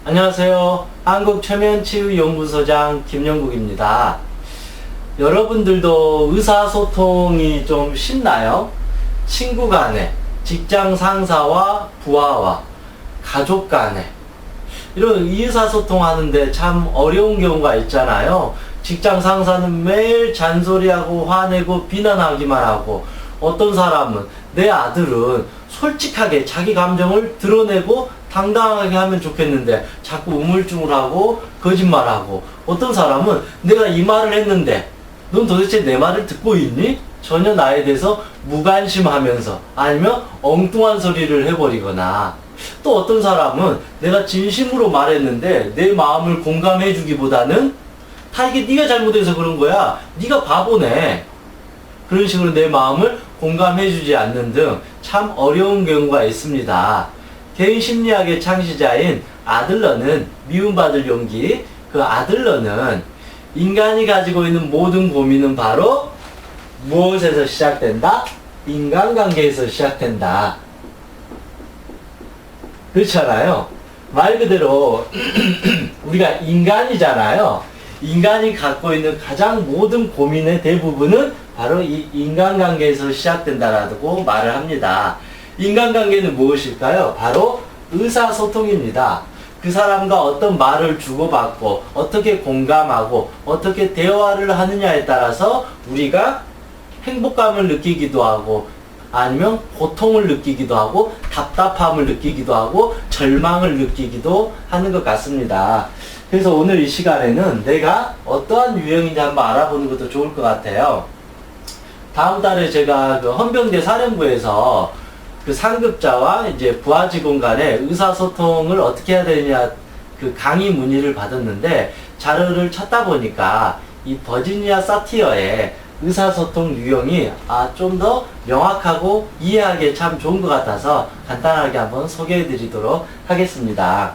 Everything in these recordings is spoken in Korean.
안녕하세요. 한국최면치유연구소장 김영국입니다. 여러분들도 의사소통이 좀 쉽나요? 친구 간에, 직장 상사와 부하와, 가족 간에 이런 의사소통 하는데 참 어려운 경우가 있잖아요. 직장 상사는 매일 잔소리하고 화내고 비난하기만 하고, 어떤 사람은 내 아들은 솔직하게 자기 감정을 드러내고 당당하게 하면 좋겠는데 자꾸 우물쭈물 하고 거짓말하고, 어떤 사람은 내가 이 말을 했는데 넌 도대체 내 말을 듣고 있니? 전혀 나에 대해서 무관심하면서, 아니면 엉뚱한 소리를 해버리거나, 또 어떤 사람은 내가 진심으로 말했는데 내 마음을 공감해 주기보다는 다 이게 네가 잘못해서 그런 거야, 네가 바보네, 그런 식으로 내 마음을 공감해 주지 않는 등 참 어려운 경우가 있습니다. 개인 심리학의 창시자인 아들러는 미움받을 용기, 그 아들러는 인간이 가지고 있는 모든 고민은 바로 무엇에서 시작된다? 인간관계에서 시작된다. 그렇잖아요. 말 그대로 우리가 인간이잖아요. 인간이 갖고 있는 가장 모든 고민의 대부분은 바로 이 인간관계에서 시작된다라고 말을 합니다. 인간관계는 무엇일까요? 바로 의사소통입니다. 그 사람과 어떤 말을 주고받고 어떻게 공감하고 어떻게 대화를 하느냐에 따라서 우리가 행복감을 느끼기도 하고, 아니면 고통을 느끼기도 하고, 답답함을 느끼기도 하고, 절망을 느끼기도 하는 것 같습니다. 그래서 오늘 이 시간에는 내가 어떠한 유형인지 한번 알아보는 것도 좋을 것 같아요. 다음 달에 제가 그 헌병대 사령부에서 그 상급자와 이제 부하 직원 간의 의사소통을 어떻게 해야 되느냐 그 강의 문의를 받았는데, 자료를 찾다 보니까 이 버지니아 사티어의 의사소통 유형이 좀 더 명확하고 이해하기에 참 좋은 것 같아서 간단하게 한번 소개해 드리도록 하겠습니다.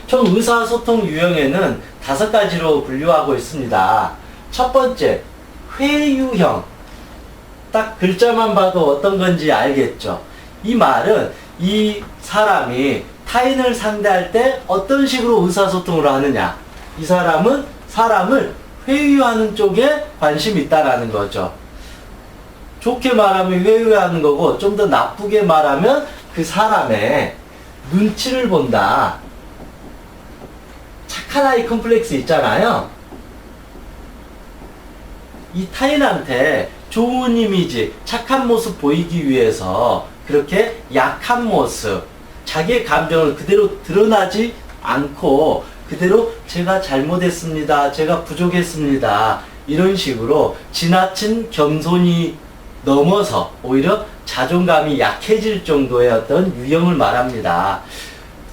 총 의사소통 유형에는 5가지로 분류하고 있습니다. 첫 번째, 회유형. 딱 글자만 봐도 어떤 건지 알겠죠? 이 말은 이 사람이 타인을 상대할 때 어떤 식으로 의사소통을 하느냐, 이 사람은 사람을 회유하는 쪽에 관심이 있다라는 거죠. 좋게 말하면 회유하는 거고, 좀 더 나쁘게 말하면 그 사람의 눈치를 본다. 착한 아이 컴플렉스 있잖아요. 이 타인한테 좋은 이미지, 착한 모습 보이기 위해서 그렇게 약한 모습, 자기의 감정을 그대로 드러나지 않고 그대로 제가 잘못했습니다, 제가 부족했습니다, 이런 식으로 지나친 겸손이 넘어서 오히려 자존감이 약해질 정도의 어떤 유형을 말합니다.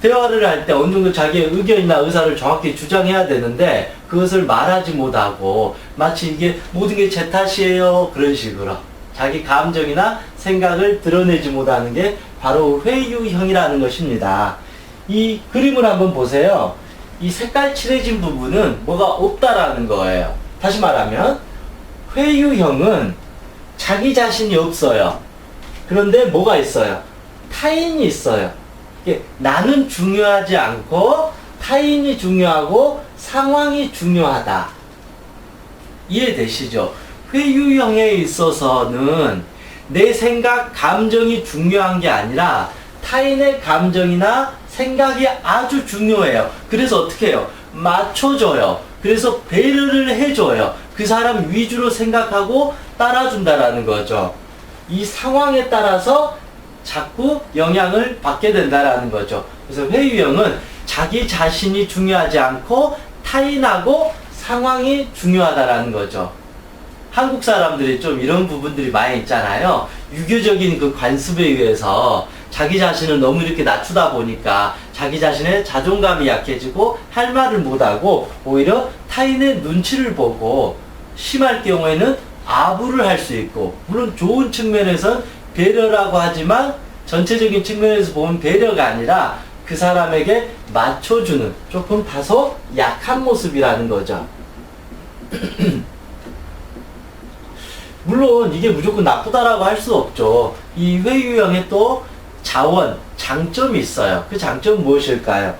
대화를 할 때 어느 정도 자기의 의견이나 의사를 정확히 주장해야 되는데 그것을 말하지 못하고 마치 이게 모든 게 제 탓이에요, 그런 식으로 자기 감정이나 생각을 드러내지 못하는 게 바로 회유형이라는 것입니다. 이 그림을 한번 보세요. 이 색깔 칠해진 부분은 뭐가 없다라는 거예요. 다시 말하면 회유형은 자기 자신이 없어요. 그런데 뭐가 있어요? 타인이 있어요. 나는 중요하지 않고 타인이 중요하고 상황이 중요하다. 이해되시죠? 회유형에 있어서는 내 생각, 감정이 중요한 게 아니라 타인의 감정이나 생각이 아주 중요해요. 그래서 어떻게 해요? 맞춰줘요. 그래서 배려를 해줘요. 그 사람 위주로 생각하고 따라준다라는 거죠. 이 상황에 따라서 자꾸 영향을 받게 된다라는 거죠. 그래서 회유형은 자기 자신이 중요하지 않고 타인하고 상황이 중요하다라는 거죠. 한국 사람들이 좀 이런 부분들이 많이 있잖아요. 유교적인 그 관습에 의해서 자기 자신을 너무 이렇게 낮추다 보니까 자기 자신의 자존감이 약해지고 할 말을 못하고 오히려 타인의 눈치를 보고 심할 경우에는 아부를 할 수 있고, 물론 좋은 측면에선 배려라고 하지만 전체적인 측면에서 보면 배려가 아니라 그 사람에게 맞춰주는 조금 다소 약한 모습이라는 거죠. 물론 이게 무조건 나쁘다라고 할 수 없죠. 이 회유형에 또 장점이 있어요. 그 장점은 무엇일까요?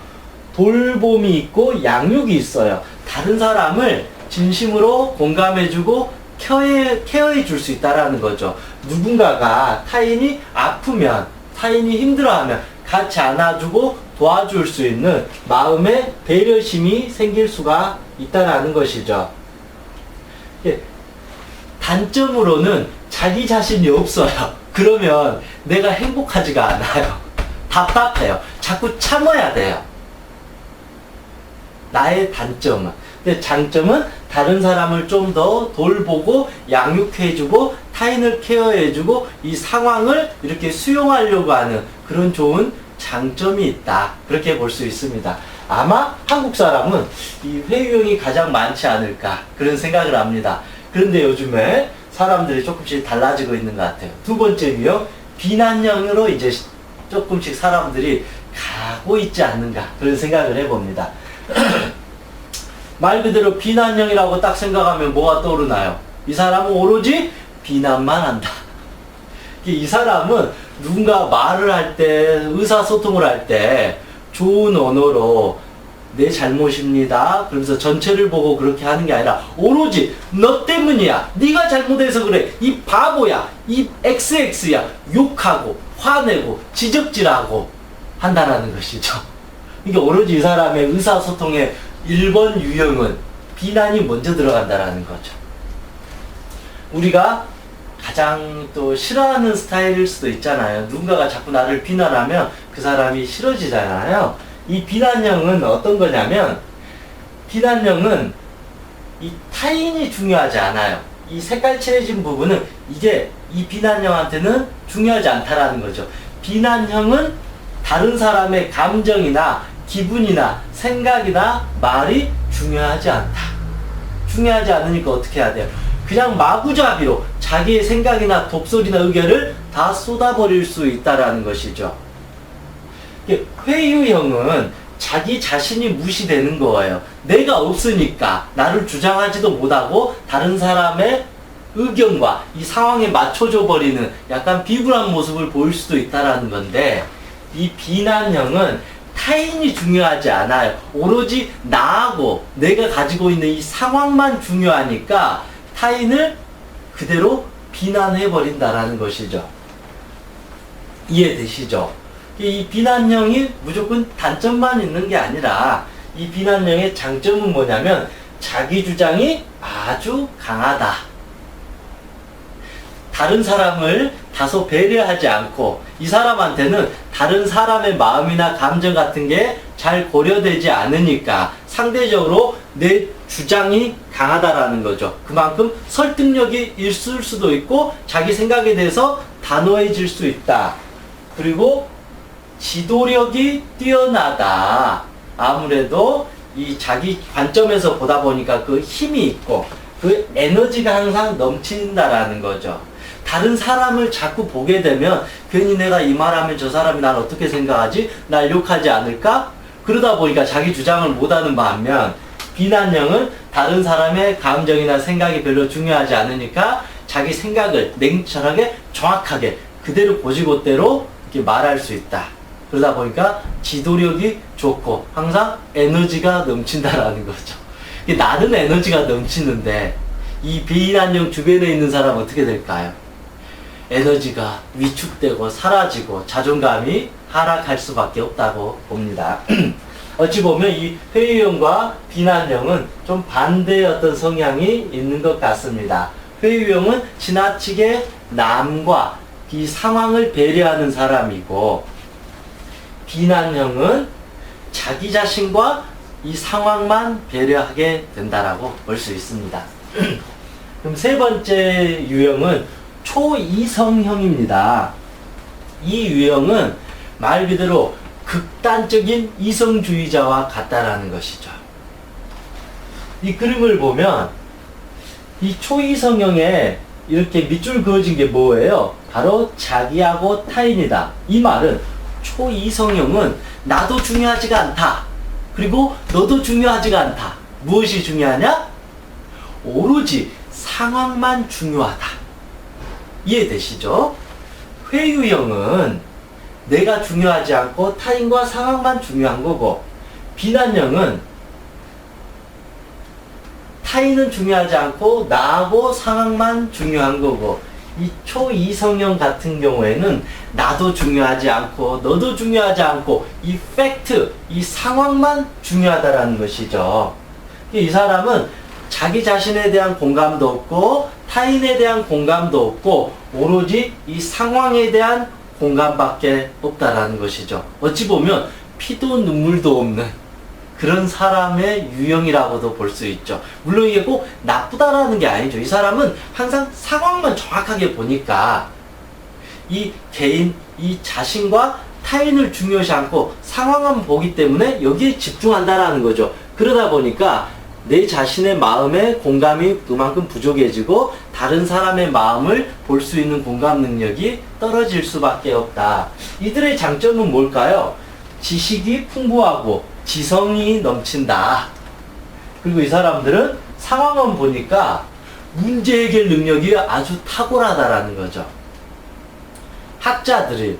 돌봄이 있고 양육이 있어요. 다른 사람을 진심으로 공감해주고 케어해 줄 수 있다라는 거죠. 누군가가 타인이 아프면, 타인이 힘들어하면 같이 안아주고 도와줄 수 있는 마음의 배려심이 생길 수가 있다라는 것이죠. 단점으로는 자기 자신이 없어요. 그러면 내가 행복하지가 않아요. 답답해요. 자꾸 참아야 돼요. 나의 단점은. 근데 장점은 다른 사람을 좀 더 돌보고 양육해주고 타인을 케어해주고 이 상황을 이렇게 수용하려고 하는 그런 좋은 장점이 있다. 그렇게 볼 수 있습니다. 아마 한국 사람은 이 회유형이 가장 많지 않을까 그런 생각을 합니다. 그런데 요즘에 사람들이 조금씩 달라지고 있는 것 같아요. 두 번째 유형, 비난형으로 이제 조금씩 사람들이 가고 있지 않는가 그런 생각을 해봅니다. 말 그대로 비난형이라고 딱 생각하면 뭐가 떠오르나요? 이 사람은 오로지 비난만 한다. 이 사람은 누군가 말을 할 때, 의사소통을 할 때 좋은 언어로 내 잘못입니다. 그러면서 전체를 보고 그렇게 하는 게 아니라 오로지 너 때문이야. 네가 잘못해서 그래. 이 바보야. 이 XX야. 욕하고 화내고 지적질하고 한다는 것이죠. 그러니까 오로지 이 사람의 의사소통의 1번 유형은 비난이 먼저 들어간다는 거죠. 우리가 가장 또 싫어하는 스타일일 수도 있잖아요. 누군가가 자꾸 나를 비난하면 그 사람이 싫어지잖아요. 이 비난형은 어떤 거냐면, 비난형은 이 타인이 중요하지 않아요. 이 색깔 칠해진 부분은 이게 이 비난형한테는 중요하지 않다라는 거죠. 비난형은 다른 사람의 감정이나 기분이나 생각이나 말이 중요하지 않다. 중요하지 않으니까 어떻게 해야 돼요? 그냥 마구잡이로 자기의 생각이나 독설이나 의견을 다 쏟아버릴 수 있다라는 것이죠. 회유형은 자기 자신이 무시되는 거예요. 내가 없으니까 나를 주장하지도 못하고 다른 사람의 의견과 이 상황에 맞춰줘 버리는 약간 비굴한 모습을 보일 수도 있다라는 건데, 이 비난형은 타인이 중요하지 않아요. 오로지 나하고 내가 가지고 있는 이 상황만 중요하니까 타인을 그대로 비난해버린다라는 것이죠. 이해되시죠? 이 비난형이 무조건 단점만 있는 게 아니라 이 비난형의 장점은 뭐냐면 자기 주장이 아주 강하다. 다른 사람을 다소 배려하지 않고 이 사람한테는 다른 사람의 마음이나 감정 같은 게 잘 고려되지 않으니까 상대적으로 내 주장이 강하다라는 거죠. 그만큼 설득력이 있을 수도 있고 자기 생각에 대해서 단호해질 수 있다. 그리고 지도력이 뛰어나다. 아무래도 이 자기 관점에서 보다 보니까 그 힘이 있고 그 에너지가 항상 넘친다라는 거죠. 다른 사람을 자꾸 보게 되면 괜히 내가 이 말하면 저 사람이 날 어떻게 생각하지? 날 욕하지 않을까? 그러다 보니까 자기 주장을 못하는 반면, 비난형은 다른 사람의 감정이나 생각이 별로 중요하지 않으니까 자기 생각을 냉철하게 정확하게 그대로 고지고대로 이렇게 말할 수 있다. 그러다 보니까 지도력이 좋고 항상 에너지가 넘친다라는 거죠. 나는 에너지가 넘치는데 이 비난형 주변에 있는 사람은 어떻게 될까요? 에너지가 위축되고 사라지고 자존감이 하락할 수밖에 없다고 봅니다. 어찌 보면 이 회유형과 비난형은 좀 반대의 어떤 성향이 있는 것 같습니다. 회유형은 지나치게 남과 이 상황을 배려하는 사람이고, 비난형은 자기 자신과 이 상황만 배려하게 된다라고 볼 수 있습니다. 그럼 세 번째 유형은 초이성형입니다. 이 유형은 말 그대로 극단적인 이성주의자와 같다라는 것이죠. 이 그림을 보면 이 초이성형에 이렇게 밑줄 그어진 게 뭐예요? 바로 자기하고 타인이다. 이 말은 초이성형은 나도 중요하지가 않다. 그리고 너도 중요하지가 않다. 무엇이 중요하냐? 오로지 상황만 중요하다. 이해되시죠? 회유형은 내가 중요하지 않고 타인과 상황만 중요한 거고, 비난형은 타인은 중요하지 않고 나하고 상황만 중요한 거고, 이 초이성형 같은 경우에는 나도 중요하지 않고 너도 중요하지 않고 이 팩트, 이 상황만 중요하다라는 것이죠. 이 사람은 자기 자신에 대한 공감도 없고 타인에 대한 공감도 없고 오로지 이 상황에 대한 공감밖에 없다라는 것이죠. 어찌 보면 피도 눈물도 없는 그런 사람의 유형이라고도 볼 수 있죠. 물론 이게 꼭 나쁘다라는 게 아니죠. 이 사람은 항상 상황만 정확하게 보니까 이 개인, 이 자신과 타인을 중요시 않고 상황만 보기 때문에 여기에 집중한다라는 거죠. 그러다 보니까 내 자신의 마음에 공감이 그만큼 부족해지고 다른 사람의 마음을 볼 수 있는 공감 능력이 떨어질 수밖에 없다. 이들의 장점은 뭘까요? 지식이 풍부하고 지성이 넘친다. 그리고 이 사람들은 상황만 보니까 문제 해결 능력이 아주 탁월하다라는 거죠. 학자들이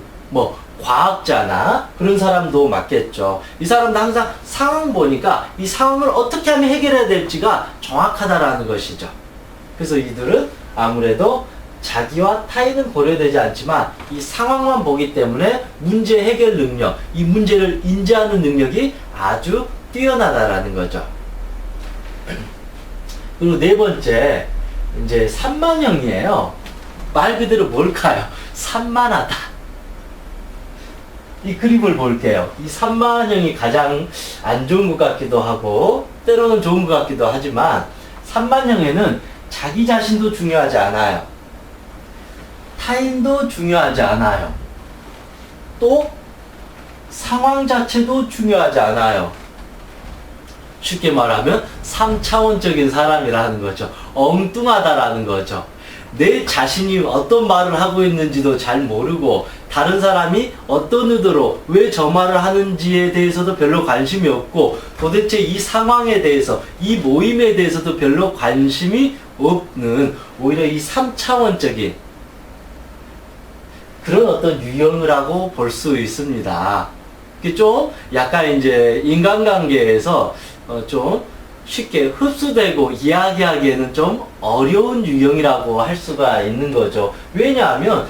과학자나 그런 사람도 맞겠죠. 이 사람도 항상 상황 보니까 이 상황을 어떻게 하면 해결해야 될지가 정확하다라는 것이죠. 그래서 이들은 아무래도 자기와 타인은 고려되지 않지만 이 상황만 보기 때문에 문제 해결 능력, 이 문제를 인지하는 능력이 아주 뛰어나다라는 거죠. 그리고 네 번째, 이제 산만형이에요. 말 그대로 뭘까요? 산만하다. 이 그림을 볼게요. 이 산만형이 가장 안 좋은 것 같기도 하고 때로는 좋은 것 같기도 하지만, 산만형에는 자기 자신도 중요하지 않아요. 타인도 중요하지 않아요. 또 상황 자체도 중요하지 않아요. 쉽게 말하면 3차원적인 사람이라는 거죠. 엉뚱하다라는 거죠. 내 자신이 어떤 말을 하고 있는지도 잘 모르고 다른 사람이 어떤 의도로 왜 저 말을 하는지에 대해서도 별로 관심이 없고 도대체 이 상황에 대해서, 이 모임에 대해서도 별로 관심이 없는, 오히려 이 3차원적인 그런 어떤 유형이라고 볼 수 있습니다. 이게 좀 약간 이제 인간관계에서 좀 쉽게 흡수되고 이야기하기에는 좀 어려운 유형이라고 할 수가 있는 거죠. 왜냐하면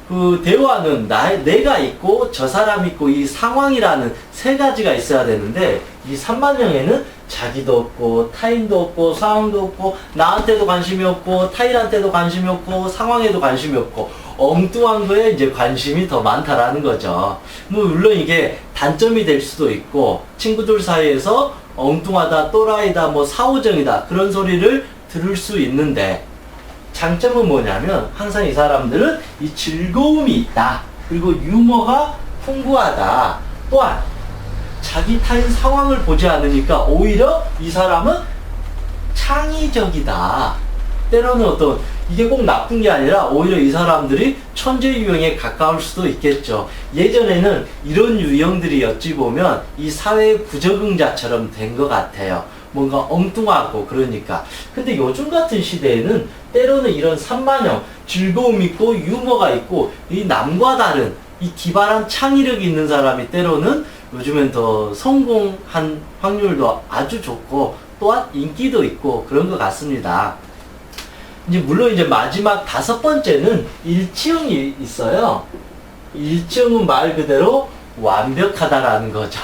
그 대화는 내가 있고 저 사람 있고 이 상황이라는 세 가지가 있어야 되는데, 이 산만형에는 자기도 없고 타인도 없고 상황도 없고 나한테도 관심이 없고 타인한테도 관심이 없고 상황에도 관심이 없고 엉뚱한 거에 이제 관심이 더 많다라는 거죠. 물론 이게 단점이 될 수도 있고 친구들 사이에서 엉뚱하다, 또라이다, 사오정이다 그런 소리를 들을 수 있는데, 장점은 뭐냐면 항상 이 사람들은 이 즐거움이 있다. 그리고 유머가 풍부하다. 또한 자기 타인 상황을 보지 않으니까 오히려 이 사람은 창의적이다. 때로는 이게 꼭 나쁜 게 아니라 오히려 이 사람들이 천재 유형에 가까울 수도 있겠죠. 예전에는 이런 유형들이 어찌 보면 이 사회의 부적응자처럼 된 것 같아요. 뭔가 엉뚱하고 그러니까. 근데 요즘 같은 시대에는 때로는 이런 산만형, 즐거움 있고 유머가 있고 이 남과 다른 이 기발한 창의력이 있는 사람이 때로는 요즘엔 더 성공한 확률도 아주 좋고 또한 인기도 있고 그런 것 같습니다. 물론 마지막 5번째는 일치형이 있어요. 일치형은 말 그대로 완벽하다라는 거죠.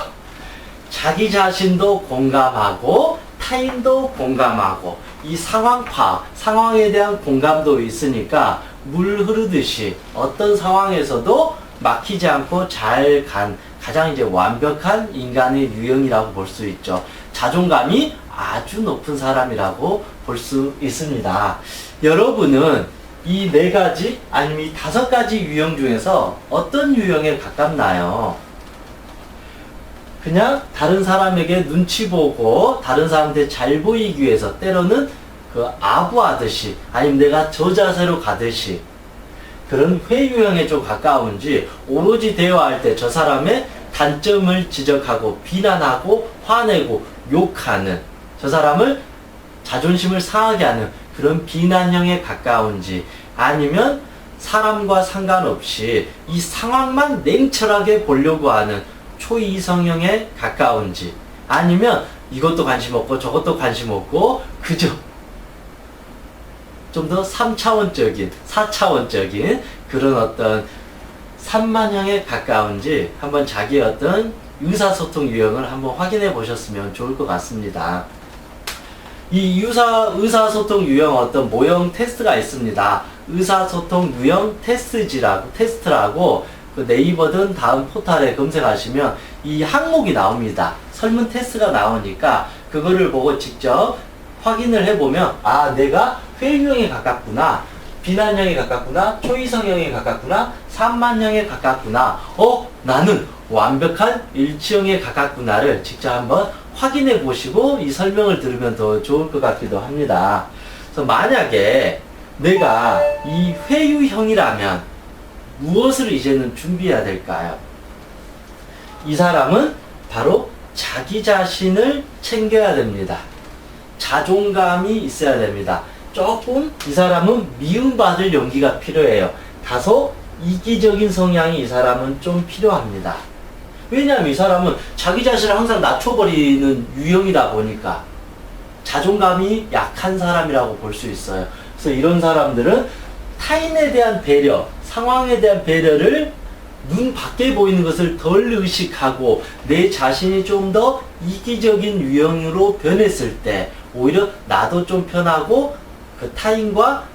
자기 자신도 공감하고 타인도 공감하고 이 상황 파악, 상황에 대한 공감도 있으니까 물 흐르듯이 어떤 상황에서도 막히지 않고 잘 간 가장 이제 완벽한 인간의 유형이라고 볼 수 있죠. 자존감이 아주 높은 사람이라고 볼 수 있습니다. 여러분은 이 4가지 아니면 이 5가지 유형 중에서 어떤 유형에 가깝나요? 그냥 다른 사람에게 눈치 보고 다른 사람한테 잘 보이기 위해서 때로는 그 아부하듯이 아니면 내가 저 자세로 가듯이 그런 회유형에 좀 가까운지, 오로지 대화할 때 저 사람의 단점을 지적하고 비난하고 화내고 욕하는, 저 사람을 자존심을 상하게 하는 그런 비난형에 가까운지, 아니면 사람과 상관없이 이 상황만 냉철하게 보려고 하는 초이성형에 가까운지, 아니면 이것도 관심 없고 저것도 관심 없고 그저 좀 더 3차원적인, 4차원적인 그런 어떤 산만형에 가까운지 한번 자기의 어떤 의사소통 유형을 한번 확인해 보셨으면 좋을 것 같습니다. 이 의사소통 유형 어떤 모형 테스트가 있습니다. 의사소통 유형 테스트라고 그 네이버든 다음 포탈에 검색하시면 이 항목이 나옵니다. 설문 테스트가 나오니까 그거를 보고 직접 확인을 해보면 아 내가 회유형에 가깝구나, 비난형에 가깝구나, 초이성형에 가깝구나, 산만형에 가깝구나, 나는 완벽한 일치형에 가깝구나를 직접 한번 확인해 보시고 이 설명을 들으면 더 좋을 것 같기도 합니다. 그래서 만약에 내가 이 회유형이라면 무엇을 이제는 준비해야 될까요? 이 사람은 바로 자기 자신을 챙겨야 됩니다. 자존감이 있어야 됩니다. 조금 이 사람은 미움받을 용기가 필요해요. 다소 이기적인 성향이 이 사람은 좀 필요합니다. 왜냐하면 이 사람은 자기 자신을 항상 낮춰버리는 유형이다 보니까 자존감이 약한 사람이라고 볼 수 있어요. 그래서 이런 사람들은 타인에 대한 배려, 상황에 대한 배려를 눈 밖에 보이는 것을 덜 의식하고 내 자신이 좀 더 이기적인 유형으로 변했을 때 오히려 나도 좀 편하고 그 타인과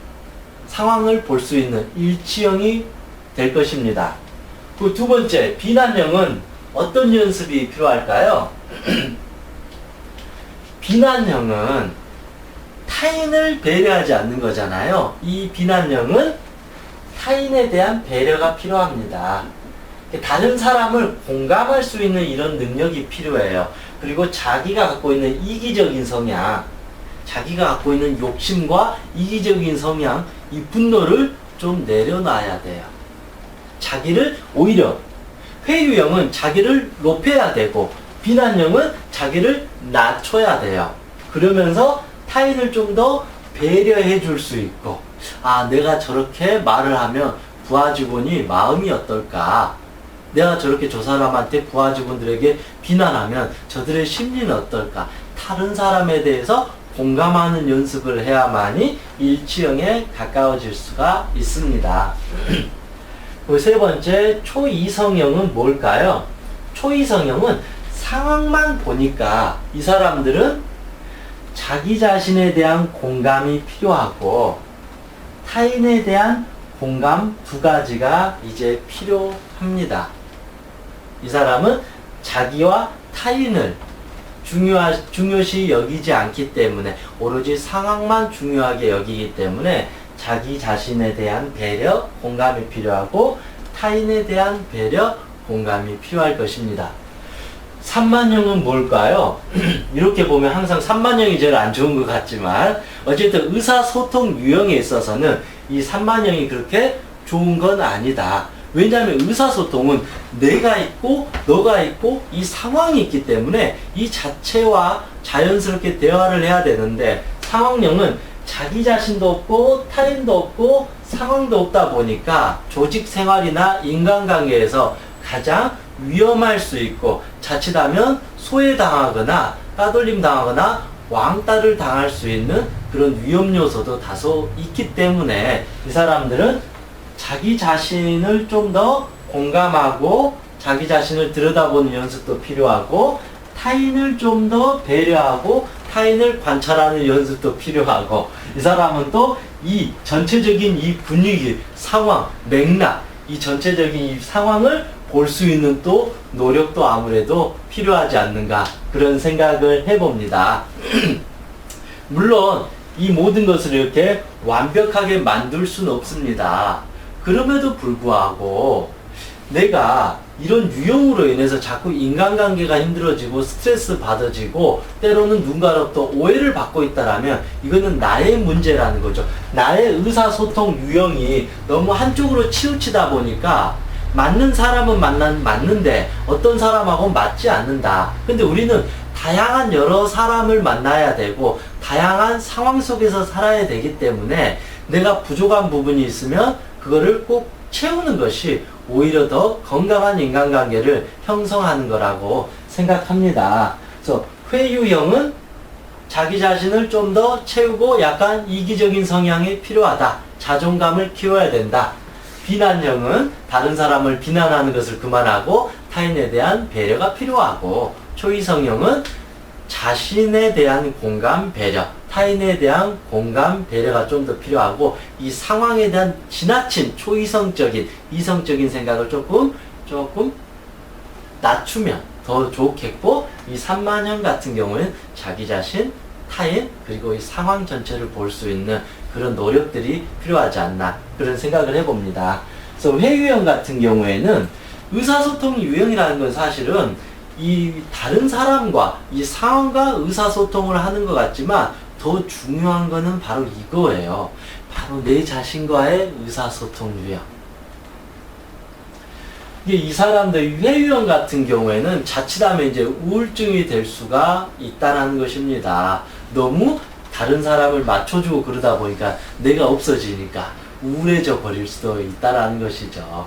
상황을 볼 수 있는 일치형이 될 것입니다. 그 두 번째, 비난형은 어떤 연습이 필요할까요? 비난형은 타인을 배려하지 않는 거잖아요. 이 비난형은 타인에 대한 배려가 필요합니다. 다른 사람을 공감할 수 있는 이런 능력이 필요해요. 그리고 자기가 갖고 있는 이기적인 성향, 자기가 갖고 있는 욕심과 이기적인 성향, 이 분노를 좀 내려놔야 돼요. 자기를 오히려 회유형은 자기를 높여야 되고 비난형은 자기를 낮춰야 돼요. 그러면서 타인을 좀 더 배려해 줄 수 있고 아 내가 저렇게 말을 하면 부하 직원이 마음이 어떨까, 내가 저렇게 저 사람한테 부하 직원들에게 비난하면 저들의 심리는 어떨까, 다른 사람에 대해서 공감하는 연습을 해야만이 일치형에 가까워질 수가 있습니다. 그 세 번째, 초이성형은 뭘까요? 초이성형은 상황만 보니까 이 사람들은 자기 자신에 대한 공감이 필요하고 타인에 대한 공감 두 가지가 이제 필요합니다. 이 사람은 자기와 타인을 중요시 여기지 않기 때문에 오로지 상황만 중요하게 여기기 때문에 자기 자신에 대한 배려, 공감이 필요하고 타인에 대한 배려, 공감이 필요할 것입니다. 산만형은 뭘까요? 이렇게 보면 항상 산만형이 제일 안 좋은 것 같지만 어쨌든 의사소통 유형에 있어서는 이 산만형이 그렇게 좋은 건 아니다. 왜냐하면 의사소통은 내가 있고 너가 있고 이 상황이 있기 때문에 이 자체와 자연스럽게 대화를 해야 되는데 상황형은 자기 자신도 없고 타인도 없고 상황도 없다 보니까 조직 생활이나 인간관계에서 가장 위험할 수 있고 자칫하면 소외당하거나 따돌림 당하거나 왕따를 당할 수 있는 그런 위험 요소도 다소 있기 때문에 이 사람들은 자기 자신을 좀 더 공감하고 자기 자신을 들여다보는 연습도 필요하고 타인을 좀 더 배려하고 타인을 관찰하는 연습도 필요하고 이 사람은 또 이 전체적인 이 분위기, 상황, 맥락 이 전체적인 이 상황을 볼 수 있는 또 노력도 아무래도 필요하지 않는가 그런 생각을 해봅니다. 물론 이 모든 것을 이렇게 완벽하게 만들 수는 없습니다. 그럼에도 불구하고 내가 이런 유형으로 인해서 자꾸 인간관계가 힘들어지고 스트레스 받아지고 때로는 누군가로부터 오해를 받고 있다라면 이거는 나의 문제라는 거죠. 나의 의사소통 유형이 너무 한쪽으로 치우치다 보니까 맞는 사람은 맞는데 어떤 사람하고는 맞지 않는다. 근데 우리는 다양한 여러 사람을 만나야 되고 다양한 상황 속에서 살아야 되기 때문에 내가 부족한 부분이 있으면 그거를 꼭 채우는 것이 오히려 더 건강한 인간관계를 형성하는 거라고 생각합니다. 그래서 회유형은 자기 자신을 좀 더 채우고 약간 이기적인 성향이 필요하다. 자존감을 키워야 된다. 비난형은 다른 사람을 비난하는 것을 그만하고 타인에 대한 배려가 필요하고, 초이성형은 자신에 대한 공감, 배려, 타인에 대한 공감, 배려가 좀 더 필요하고, 이 상황에 대한 지나친 초이성적인, 이성적인 생각을 조금 낮추면 더 좋겠고, 이 산만형 같은 경우는 자기 자신, 타인, 그리고 이 상황 전체를 볼 수 있는 그런 노력들이 필요하지 않나, 그런 생각을 해봅니다. 그래서 회유형 같은 경우에는 의사소통 유형이라는 건 사실은 이 다른 사람과 이 상황과 의사소통을 하는 것 같지만 더 중요한 거는 바로 이거예요. 바로 내 자신과의 의사소통 유형. 이 사람들 회유형 같은 경우에는 자칫하면 이제 우울증이 될 수가 있다는 것입니다. 너무 다른 사람을 맞춰주고 그러다 보니까 내가 없어지니까 우울해져 버릴 수도 있다는 것이죠.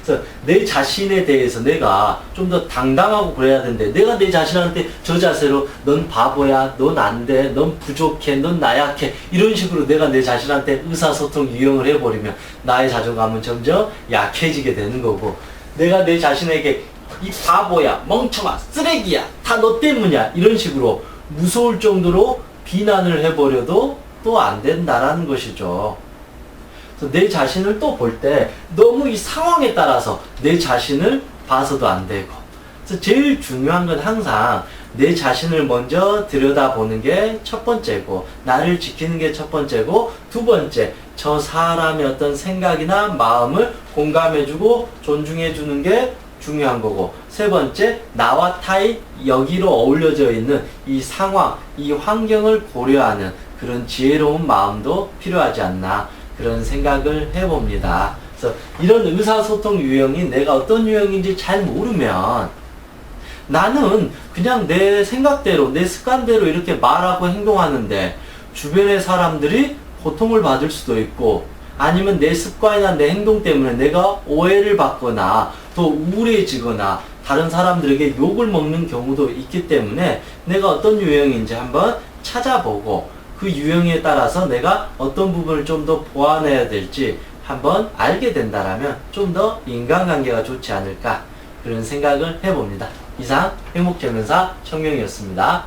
그래서 내 자신에 대해서 내가 좀 더 당당하고 그래야 되는데, 내가 내 자신한테 저 자세로 넌 바보야, 넌 안 돼, 넌 부족해, 넌 나약해, 이런 식으로 내가 내 자신한테 의사소통 유형을 해버리면 나의 자존감은 점점 약해지게 되는 거고, 내가 내 자신에게 이 바보야, 멍청아, 쓰레기야, 다 너 때문이야, 이런 식으로 무서울 정도로 비난을 해버려도 또 안 된다라는 것이죠. 그래서 내 자신을 또 볼 때 너무 이 상황에 따라서 내 자신을 봐서도 안 되고, 그래서 제일 중요한 건 항상 내 자신을 먼저 들여다보는 게 첫 번째고, 나를 지키는 게 첫 번째고, 두 번째, 저 사람의 어떤 생각이나 마음을 공감해주고 존중해주는 게 중요한 거고, 세 번째, 나와 타인, 여기로 어울려져 있는 이 상황, 이 환경을 고려하는 그런 지혜로운 마음도 필요하지 않나, 그런 생각을 해봅니다. 그래서 이런 의사소통 유형이 내가 어떤 유형인지 잘 모르면 나는 그냥 내 생각대로, 내 습관대로 이렇게 말하고 행동하는데 주변의 사람들이 고통을 받을 수도 있고, 아니면 내 습관이나 내 행동 때문에 내가 오해를 받거나 더 우울해지거나 다른 사람들에게 욕을 먹는 경우도 있기 때문에 내가 어떤 유형인지 한번 찾아보고 그 유형에 따라서 내가 어떤 부분을 좀 더 보완해야 될지 한번 알게 된다라면 좀 더 인간관계가 좋지 않을까, 그런 생각을 해봅니다. 이상 행복전문사 청명이었습니다.